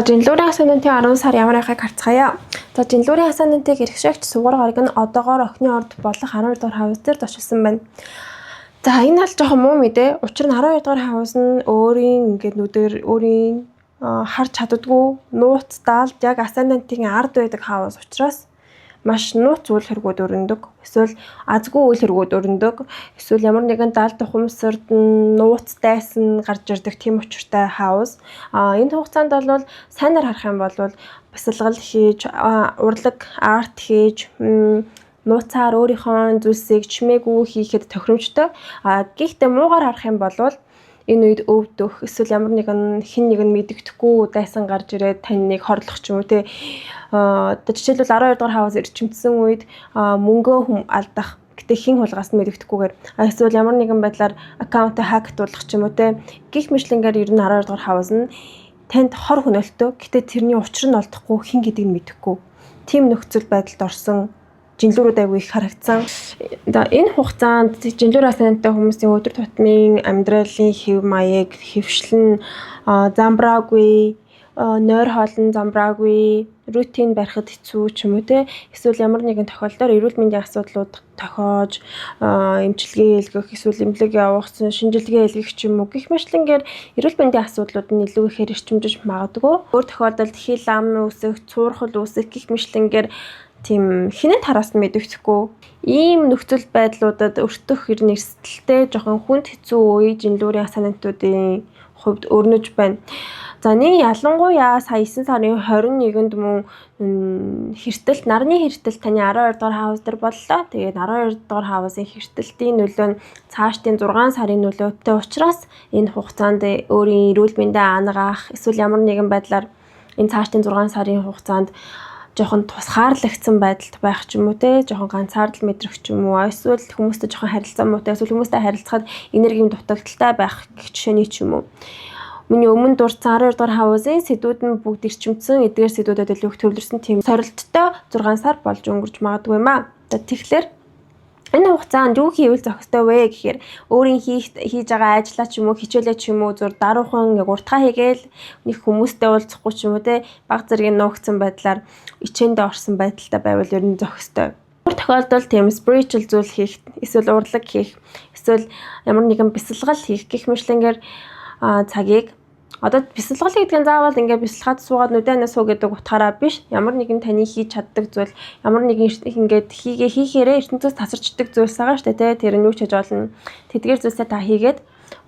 Жинлүүрийн хасаанантын 10 сар ямар байхыг харцгаая. За жинлүүрийн хасаанантыг эрхшээгч сугар гараг нь одоогоор охины орд болох 12 дугаар хавс дээр зочилсон байна. За энэ бол жоохон муу мэдээ. Учир нь 12 дугаар хавс нь өөрийн ингээд нүдээр өөрийн харж чаддгүй нууц даалд яг хасаанантын ард байдаг хавс учраас маш нууц үйл хэргүүд өрнөдөг. Эсвэл азгүй үйл хэргүүд өрнөдөг. Эсвэл ямар нэгэн даалд ухамсарт нууц дайсан гарч ирдэг тийм учиртай хаус. Энэ хугацаанд бол сайнаар харах юм бол бясалгал хийж, урлаг арт хийж, нууцаар өөрийнхөө зүйлсийг чимээгүй хийхэд тохиромжтой. Гэхдээ муугаар харах юм бол энэ үед өвдөх эсвэл ямар нэгэн хин нэг нь мэддэхгүй дайсан гарч ирээд таныг хорлох ч юм уу те. Жишээлбэл 12 дугаар хавас эрчимдсэн үед мөнгөө алдах гэтээ хин хулгаас нь мэддэггүйгээр эсвэл ямар нэгэн байдлаар аккаунтыг хактуулах ч юм уу те. Гих мэтлэнгээр ер нь 12 дугаар хавас нь танд хор хөнөөлтөө гэтээ тэрний учир нь олдохгүй хин гэдгийг нь мэдэхгүй. Тим нөхцөл байдалд орсон жинлүүрүүд аягүй их харагдсан. Энэ хугацаанд жинлүүр хасаанантай хүмүүсийн өдөр тутмын амьдралын хэв маяг хэвшлэн замбраагүй, нойр хоолн замбраагүй, рутин барихад хэцүү ч юм уу те. Эсвэл ямар нэгэн тохиолдолд эрүүл мэндийн асуудлууд тохиож, эмчилгээ хийлгэх, эсвэл эмнэлэг явах, шинжилгээ хийлгэх ч юм уу. Гэх мэтлэнгээр эрүүл мэндийн асуудлууд нь илүү ихээр эрчимжиж магадгүй. Өөр тохиолдолд хил ам үүсэх, цуурхал үүсэх гэх мэтлэнгээр тийм хинэн тараас нь мэдэгдэхгүй. Ийм нөхцөл байдлуудад өртөх эрсдэлтэй жоохон хүнд хэцүү үе жинлүүрийн хасаанантуудын хувьд өрнөж байна. За нэг ялангуяа сая 9 сарын 21-нд мөн хэртэлт, нарны хэртэлт таны 12 дугаар хавс дээр боллоо. Тэгээд 12 дугаар хавсын хэртэлтийн нөлөө нь цаашдын 6 сарын нөлөөтэй учраас энэ хугацаанд өөрийн эрүүл мэндэ ангаах эсвэл ямар нэгэн байдлаар энэ цаашдын 6 сарын хугацаанд жоохон тусгаарлагдсан байдалд байх ч юм уу те, жоохон ганцаардал мэдрэх ч юм уу, эсвэл хүмүүстэй жоохон харилцаа муутай, эсвэл хүмүүстэй харилцахад энергийн дутагдaltaй байх гэх жишээний ч юм уу. Миний өмнө дурдсан 12 дугаар хавсын сэдвүүд нь бүгд эрчимдсэн эдгээр сэдвүүдэд илүү их төвлөрсөн тийм сорилттой 6 сар болж өнгөрч магадгүй юм аа. Тэгэхээр энэ хугацаанд юу хийвэл зохистой вэ гэхээр өөрийн хийж байгаа ажлаа ч юм уу, хичээлээ ч юм уу зур даруухан уртгаа хийгээл нэг хүмүүстэй уулзахгүй ч юм уу те, баг зэргийн нуугдсан байдлаар ичээндээ орсон байдалтай байвал ер нь зохистой. Өөр тохиолдолд тийм spiritual зүйл хийх, эсвэл урлаг хийх, эсвэл ямар нэгэн бясалгал хийх гэх мэтлэнгээр цагийг одоо бясалгал гэдэг нь заавал ингээд бясалгаад суугаад нүдэнээс суу гэдэг утгаараа биш. Ямар нэгэн таны хийж чаддаг зүйл, ямар нэгэн ингээд хийхээрээ ертөнцөөс тасарчдаг зүйлс байгаа шүү дээ. Тэр нь юу ч хийж болно. Тэдгээр зүйлсээ та хийгээд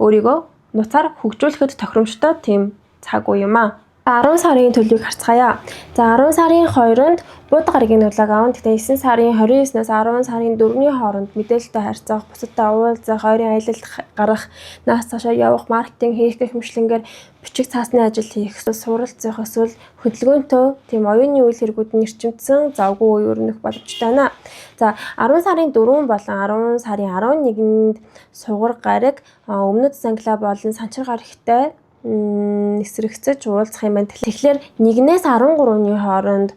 өөрийгөө нуцаар хөгжүүлэхэд тохиромжтой тийм цаг үе юм аа. 10 сарын төлөвийг харцгаая. За 10 сарын 2-нд бууд гарагийн нөлөөг аван. Тэгтээ 9 сарын 29-наас 10 сарын 4-ний хооронд мэдээлэлтэй харьцах, бусадтай уулзах, ойрын аялалд гарах, наас цаашаа явах, маркетинг хийх гэх мэтлэнгээр бичиг цаасны ажил хийх, суралцах, эсвэл хөдөлгөөнтэй тийм оюуны үйл хэргүүд нь эрчимдсэн завгүй үе өрнөх боломжтой байна. За 10 сарын 4 болон 10 сарын 11-нд сугар гараг, өмнөд Англиа болон Санчир гарагтай эсрэгцэж уулзах юм байна. Тэгэхээр 1-ээс 13-ны хооронд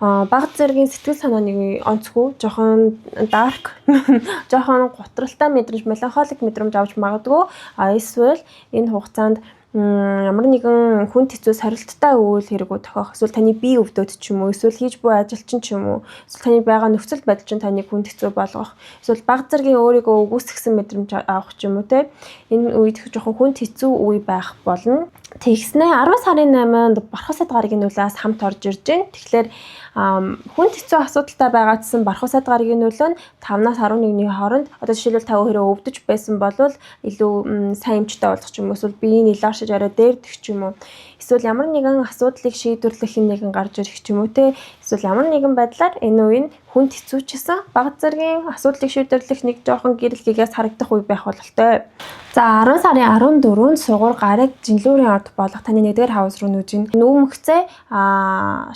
баг зэргийн сэтгэл санааны онцгүй, жоохон dark, жоохон гутралтай мэдрэмж, меланхолик мэдрэмж авч магадгүй. Эсвэл энэ хугацаанд ямар нэгэн хүнд хэцүү сорилттой үйл хэргүүд тохиох, эсвэл таны бие өвдөд ч юм уу, эсвэл хийж буй ажил чинь ч юм уу, эсвэл таны байгаа нөхцөл байдал чинь таныг хүнд хэцүү болгох, эсвэл баг зэргийн өөрийгөө үгүйсгэсэн мэдрэмж авах ч юм уу те. Энэ үед жоохон хүнд хэцүү үе байх болно. Тэгснэ 10 сарын 8-нд Бархасад гарагийн нөлөөс хамт орж ирж байна. Тэгэхээр хүнд хэцүү асуудалтай байгаадсан Бархасад гарагийн нөлөө нь 5-аас 11-ний хооронд одоо жишээлбэл та өөрөө өвдөж байсан бол илүү сайн эмчтэй болох ч юм уу, эсвэл биеийн илэршиж арай дээрдэх ч юм уу, эсвэл ямар нэгэн асуудлыг шийдвэрлэх нэгэн гарч ирэх ч юм уу те. Эсвэл ямар нэгэн байдлаар энэ үе нь хүнд хэцүүчсэн баг зэргийн асуудлыг шийдвэрлэх нэг жоохон гэрэл гигээс харагдах үе байх бололтой. За 10 сарын 14-нд сугар гараг жинлүүрийн орд болох таны 1-р хавс руу нүүж нүүмгцээ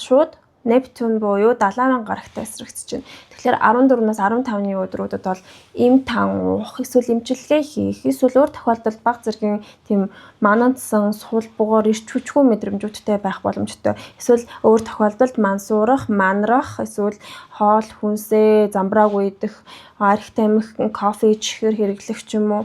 шууд Нептун буюу 70,000 гарагтай эсрэгцэж байна. Тэгэхээр 14-наас 15-ны өдрүүдэд бол эм тан уух, эсвэл эмчилгээ хийх, эсвэл өөр тохиолдолд баг зэргийн тийм манандсан, сул бугоор ирч хүчгүй мэдрэмжүүдтэй байх боломжтой. Эсвэл өөр тохиолдолд мансуурах, манрах, эсвэл хоол хүнсээ замбрааг уйдах, арх тамхи, кофе ихээр хэрэглэх ч юм уу.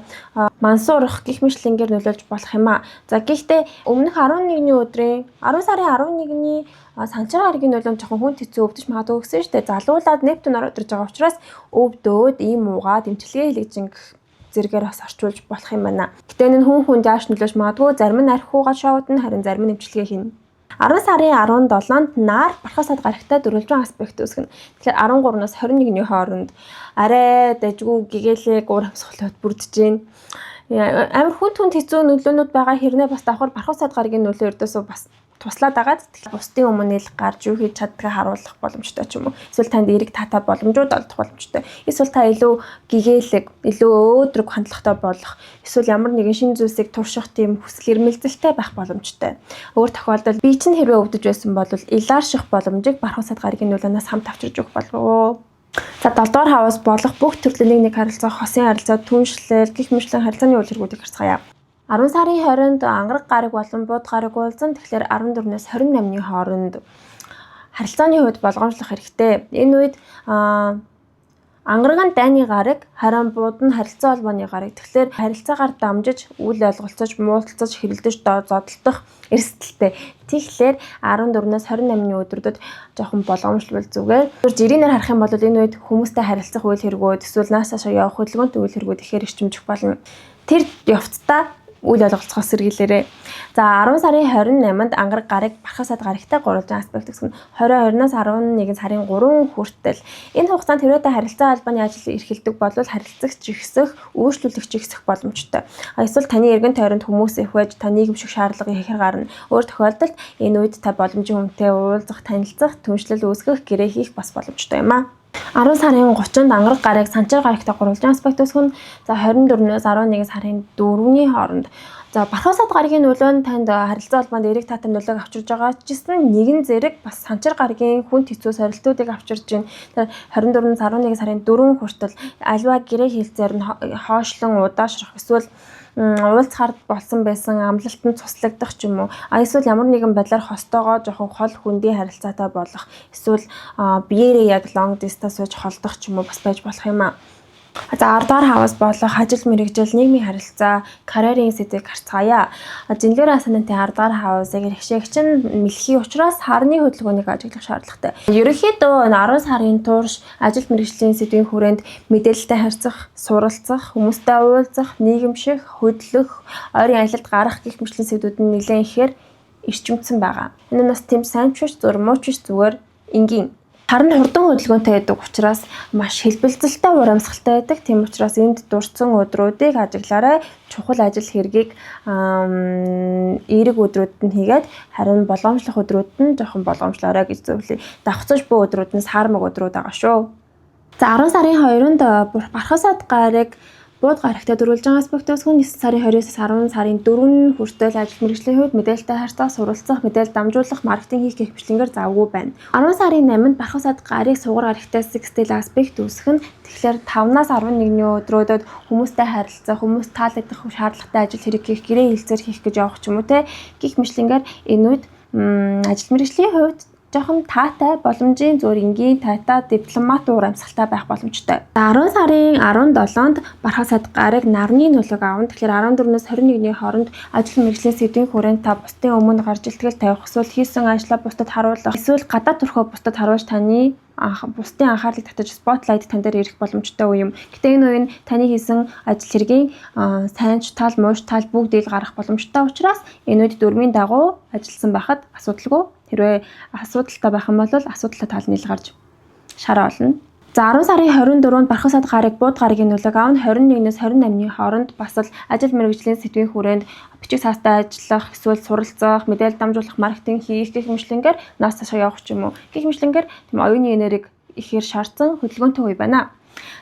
мансуурах гэх мэтлэнгээр нөлөөлж болох юм а. За гэхдээ өмнөх 11-ний өдрийн 10 сарын 11-ний санчаар гарагийн нөлөөнд жоохон хүн хэцүү өвдөж магадгүй гэсэн шүү дээ. Залуулаад Нептун ороод ирж байгаа учраас өвдөөд ийм уугаад эмчилгээ хийлгэж зэрэгээр бас орчуулж болох юм байна. Гэтэ энэ хүн зааш нөлөөж магадгүй, зарим нь архиугаа шоудна, харин зарим нь эмчилгээ хийнэ. 10 сарын 17-нд нар бархасаад гарагтай дөрвөлжин аспект үүсгэнэ. Тэгэхээр 13-наас 21-ний хооронд арай дажгүй гэгээлэг уур амьсгалууд бүрдэж байна. Амар хүнд хэцүү нөлөөнүүд байгаа хэрнээ бас давхар бархасаад гарагийн нөлөө өрдөөсөө бас туслаад агаад бусдын өмнө ил гарч юу хийж чаддгийг харуулах боломжтой ч юм уу. Эсвэл танд эерэг таатай боломжууд олдох боломжтой. Эсвэл та илүү гэгээлэг, илүү өөдрөг хандлагатай болох, эсвэл ямар нэгэн шин зүйлсийг турших тийм хүсэл эрмэлзэлтэй байх боломжтой. Өөр тохиолдолд би чинь хэрвээ өвдөж байсан бол илаарших боломжийг бархасаад гарагийн нөлөөнөөс хамт авчирж өгөх болов. За 7 дугаар хаваас болох бүх төрлийн нэг харилцаа, хосын харилцаа, түншлэл, гих мэтлэн харилцааны үйл хэргүүдийг харцгаая. 10 сарын 20-нд ангараг гараг болон бууд гараг уулзсан. Тэгэхээр 14-нээс 28-ны хооронд харилцааны хувьд болгоомжлох хэрэгтэй. Энэ үед ангараг нь дайны гараг, харин бууд нь харилцаа холбооны гараг. Тэгэхээр харилцаагаар дамжиж, үйл ойлголцож, муудалцаж, хэрэлдэж, зодтолдох эрсдэлтэй. Тэгэхээр 14-нээс 28-ны өдрүүдэд жоохон болгоомжлол зүгээр. Жирийнээр харах юм бол энэ үед хүмүүстэй харилцах үйл хэргүүд, эсвэл наасаашаа явах хөдөлгөөнтэй үйл хэргүүд ихээр эрчимжих болно. Тэр явцдаа үйл ойлголцохоос сэргийлээрэй. За 10 сарын 28-нд ангараг гараг бархасаад гарагтай гурвалжин аспект гэсэн 22-наас 11 сарын 3 хүртэл энэ хугацаанд хэрвээ харилцаа холбооны ажил эрхэлдэг бол харилцагч ихсэх, өөрчлөлөгч ихсэх боломжтой. Эсвэл таны эргэн тойронд хүмүүс их байж та нийгэмших шаардлагыг ихэр гарна. Өөр тохиолдолд энэ үед та боломжийн хүнтэй уулзах, танилцах, түншлэл үүсгэх, гэрээ хийх бас боломжтой юм а. 10 сарын 30-нд ангараг гараг санчаар гарагтай гурвалжин аспект үүсгэн. За 24-нээс 11 сарын 4-ний хооронд. За бархасаад гарагийн нөлөө нь танд харилцаа холбоонд эерэг таатай нөлөөг авчирж байгаа ч гэсэн нэгэн зэрэг бас санчаар гарагийн хүнд хэцүү сорилтуудыг авчирж байна. Тэгэхээр 24-ээс 11 сарын 4 хүртэл альва гэрээ хэлцээр нь хоошлон удаашрах, эсвэл уулзахаар болсон байсан амлалтанд цуслагдах ч юм уу. Эсвэл ямар нэгэн байдлаар хостоогоо жоохон хол хүндийн харилцаатай болох, эсвэл биеэрээ яг long distance сууж холдох ч юм уу бас байж болох юм а. За 10 дугаар хаваас болох ажил мэргэжил, нийгмийн харилцаа, карьерийн сэдвийг харцгаая. Зинлэр асанантай 10 дугаар хаваасыг хэрэгшээгч нь мэлхий учраас харны хөдөлгөөнийг ажиглах шаардлагатай. Ерөнхийдөө 10 сарын турш ажил мэргэжлийн сэдвийн хүрээнд мэдээлэлтэй харьцах, суралцах, хүмүүстэй уулзах, нийгэмших, хөдлөх, ойрын аялалд гарах гэх мэт сэдвүүд нь нэлээд ихээр эрчимдсэн байгаа. Энэ нь бас тийм сайн ч биш, муу ч биш, зүгээр энгийн. Харин хурдан хөдөлгөөнтэй байдаг учраас маш хэлбэлзэлтэй ур амьсгалтай байдаг. Тийм учраас энд дурдсан өдрүүдийг ажиглаарай. Чухал ажил хэргийг эерэг өдрүүдэд нь хийгээд, харин болгоомжлох өдрүүдэд нь жоохон болгоомжлоорой гэж зөвлөе. Давхцаж буй өдрүүд нь сармаг өдрүүд байгаа шүү. За 10 сарын 2-нд бархасаад гараг бууд гарагтай дөрвөлжин аспект үүсгэн 9 сарын 20-с 10 сарын 4 хүртэл ажил мэргэжлийн хувьд мэдээлэлтэй харьцах, суралцах, мэдээлэл дамжуулах, маркетинг хийх гэх мэтлэнгээр завгүй байна. 10 сарын 8-нд бархасаад гарыг сугар гарагтай sextile аспект үүсгэн. Тэгэхээр 5-наас 11-ний өдрүүдэд хүмүүстэй харилцах, хүмүүст таалагдах шаардлагатай ажил хэрэг хийх, гэрээ хэлцээр хийх гэж явах ч юм уу те. Гэх мэтлэнгээр энэ үед ажил мэргэжлийн хувьд жоохон таатай, боломжийн зөөр энгийн таатай, дипломат уур амьсгалтай байх боломжтой. 10 сарын 17-нд бархасаад гараг нарны нөлөөг авна. Тэгэхээр 14-өөс 21-ний хооронд ажил мэргэжлийн сэдвийн хүрээнд та бусдын өмнө гарч илтгэл тавих, эсвэл хийсэн ажлаа бусдад харуулах, эсвэл гадаад төрхөө бусдад харуулж таны бусдын анхаарлыг татаж спотлайт тань дээр ирэх боломжтой үе юм. Гэтэ энэ үе нь таны хийсэн ажил хэргийн сайн ч тал, муу ч тал бүгдийг гарах боломжтой учраас энэ үед дөрмийн дагуу ажилласан байхад асуудалгүй. Хэрвээ асуудалтай байх юм бол асуудалтай тал нь ил гарч шараа олно. За 10 сарын 24-нд бархасаад гараг бууд гарагийн нөлөөг авна. 21-ээс 28-ны хооронд бас л ажил мэргэжлийн сэдвийн хүрээнд бичиг цаастай ажиллах, эсвэл суралцах, мэдээлэл дамжуулах, маркетинг хийх гэх мэтлэнгээр нас цаашаа явах ч юм уу. Гэх мэтлэнгээр тийм оюуны энерги ихээр шаардсан хөдөлгөөнтэй үе байна.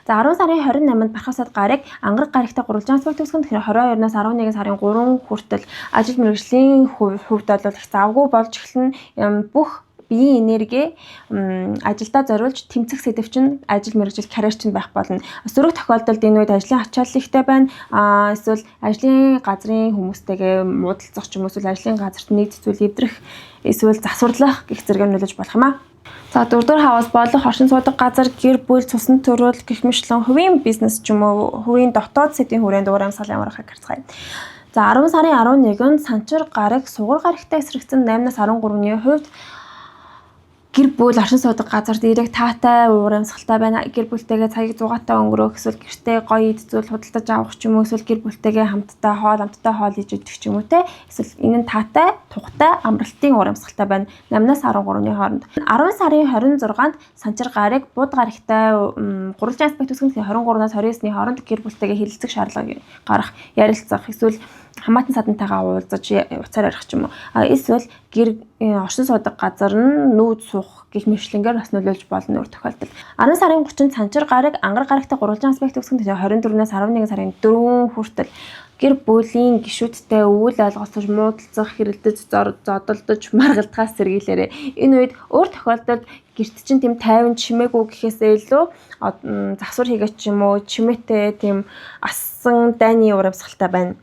За 10 сарын 28-нд бархасаад гараг ангараг гарагтай гурвалжин аспект үүсгэн. Тэгэхээр 22-наас 11 сарын 3 хүртэл ажил мэргэжлийн хувьд бол их завгүй болж эхэлнэ. Бүх биеийн энерги ажилдаа зориулж тэмцэх сэдв чинь ажил мэргэжил карьер чинь байх болно. Сөрөг тохиолдолд энэ үед ажлын ачаалал ихтэй байна. Эсвэл ажлын газрын хүмүүстэйгээ муудалцах ч юм уу, эсвэл ажлын газарт нийт зүйл эвдрэх, эсвэл засварлах гэх зэрэг нөлөөлж болох юм аа. За За дөрөвдүгээр хаваас болох оршин суудаг газар, гэр бүл, цусны төрөл гэх мэтлэн хувийн бизнес ч юм уу хувийн дотоод сэдвийн хүрээнд уур амьсгал ямар байхыг харцгаая. За 10 сарын 11-нд Санчир гараг сугар гарагтай эсрэгцэн 8-аас 13-ны хувьд гэр бүл оршин суудаг газар дээрээ таатай уур амьсгалтай байна. Гэр бүлтэйгээ цагийг зугаатай өнгөрөөх, эсвэл гэртээ гоё эд зүйл худалдаж авах ч юм уу, эсвэл гэр бүлтэйгээ хамтдаа хоол иж идэх ч юм уу те. Эсвэл энэ нь таатай, тухтай, амралтын уур амьсгалтай байна. 8-аас 13-ны хооронд. 10 сарын 26-нд Санчир гараг бууд гарагтай гурван аспект үсгэн 23-наас 29-ны хооронд гэр бүлтэйгээ хэлэлцэх шаардлагыг гарах, ярилцах, эсвэл хамаатан садантайгаа уулзаж уцаар ярих ч юм уу. Эсвэл гэр оршин суудаг газар нь нүүд суух гэх мэтлэнгээр бас нөлөөлж болно өөр тохиолдолд. 10 сарын 30-нд Санчир гараг ангар гарагтай гурван аспект үсгэн 24-нээс 11 сарын 4 хүртэл гэр бүлийн гишүүдтэй өвөл ойлгоцож муудалцах, хэрэлдэж, зодолдож, маргалдахаас сэргийлээрэй. Энэ үед өөр тохиолдолд гэрт чинь тийм тайван чимээгүй гэхээсээ илүү засвар хийгээч юм уу, чимээтэй тийм ассан дайны уур амьсгалтай байна.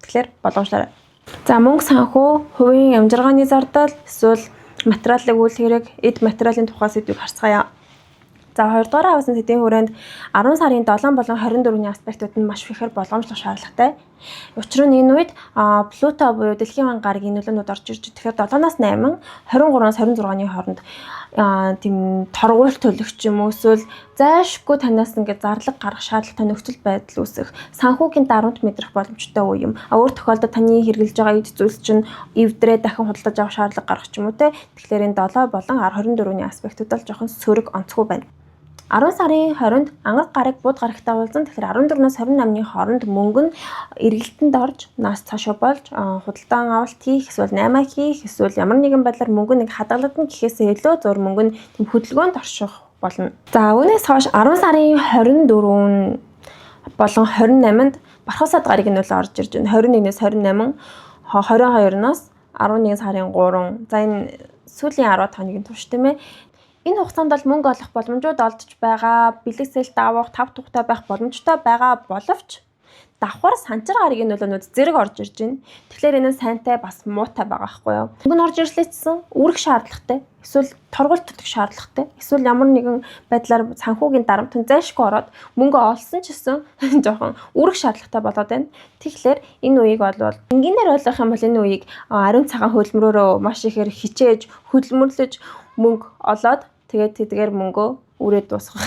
Тэгэхээр болгоомжлоорой. За мөнгө санхүү, хувийн амжиргааны зардал, эсвэл материалын үйл хэрэг, эд материалын тухай сэдвийг харцгаая. За 2 дугаар хавцны сэдвийн хүрээнд 10 сарын 7 болон 24-ний аспектууд нь маш ихээр болгоомжлох шаардлагатай. Учир нь энэ үед Плуто буюу дэлхийн ван гарагийн нөлөөнүүд орж ирж тэгэхээр 7-аас 8, 23-аас 26-ны хооронд тийм торгууль төлөх ч юм уу эсвэл зайлшгүй танаас ингээд зарлаг гарах шаардлагатай нөхцөл байдал үүсэх, санхүүгийн дарамт мэдрэх боломжтой үе юм. Өөр тохиолдолд таны хэрэглэж байгаа эд зүйлс чинь эвдрээ дахин худалдаж авах шаардлага гарах ч юм уу те. Тэгэхээр энэ 7 болон 24-ний аспектууд бол жоохон сөрөг онцгүй байна. 10 сарын 20-нд ангар гараг бууд гарагтай уулзсан. Тэгэхээр 14-наас 28-ны хооронд мөнгө нь эргэлтэнд орж, нас цаашаа болж, худалдан авалт хийх, эсвэл наймаа хийх, эсвэл ямар нэгэн байдлаар мөнгө нэг хадгалагдана гэхээсээ илүү зур мөнгө нь тэм хөдөлгөөнд орших болно. За үүнээс хойш 10 сарын 24 болон 28-нд Бархасад гарагийн нөлөө орж ирж байна. 21-ээс 28, 22-наас 11 сарын 3. За энэ сүүлийн 10 хоногийн турш тийм ээ. Энэ хугацаанд бол мөнгө олох боломжууд олдож байгаа, бэлгэсэл давах, тав тухтай байх боломжтой байгаа боловч давхар Санчир гарагийн нөлөөнүүд зэрэг орж ирж байна. Тэгэхээр энэ нь сайнтай бас муутай байгаа байхгүй юу? Мөнгө нь орж ирлээчсэн үүрэх шаардлагатай, эсвэл торгууль төлөх шаардлагатай, эсвэл ямар нэгэн байдлаар санхүүгийн дарамт зайлшгүй ороод мөнгө олсон ч гэсэн жоохон үүрэх шаардлагатай болоод байна. Тэгэхээр энэ үеийг бол энгийнээр ойлгох юм бол энэ үеийг ариун цагаан хөлмөрөөрөө маш ихээр хичээж, хөдөлмөрлөж мөнгө олоод тэгээд тэдгээр мөнгөө үрээд дуусгах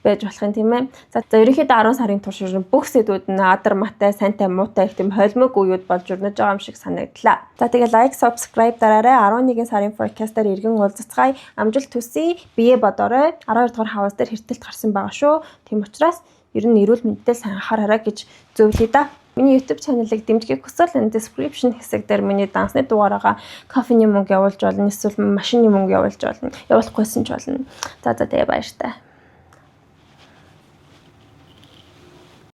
байж болох юм тийм ээ. За ерөнхийдөө 10 сарын турш бүх сэдвүүд нь адар матай, сайнтай, муутай их тийм холимог үеуд болж өрнөж байгаа юм шиг санагдлаа. За тэгээ лайк, subscribe дараарай. 11 сарын forecast-аар иргэн уулзцгаая. Амжилт төсөй, бие бодоорой. 12 дугаар хавас дээр хэртэлт гарсан байгаа шүү. Тийм учраас ер нь эрүүл мэндэд сайн анхаараарай гэж зөвлөе да. Миний YouTube channel-ыг дэмжихийг хүсвэл энэ description хэсэг дээр миний дансны дугаараа кофений мөнгө явуулж болно, эсвэл машины мөнгө явуулж болно. Явуулахгүйсэн ч болно. За тэгээ баяр таа.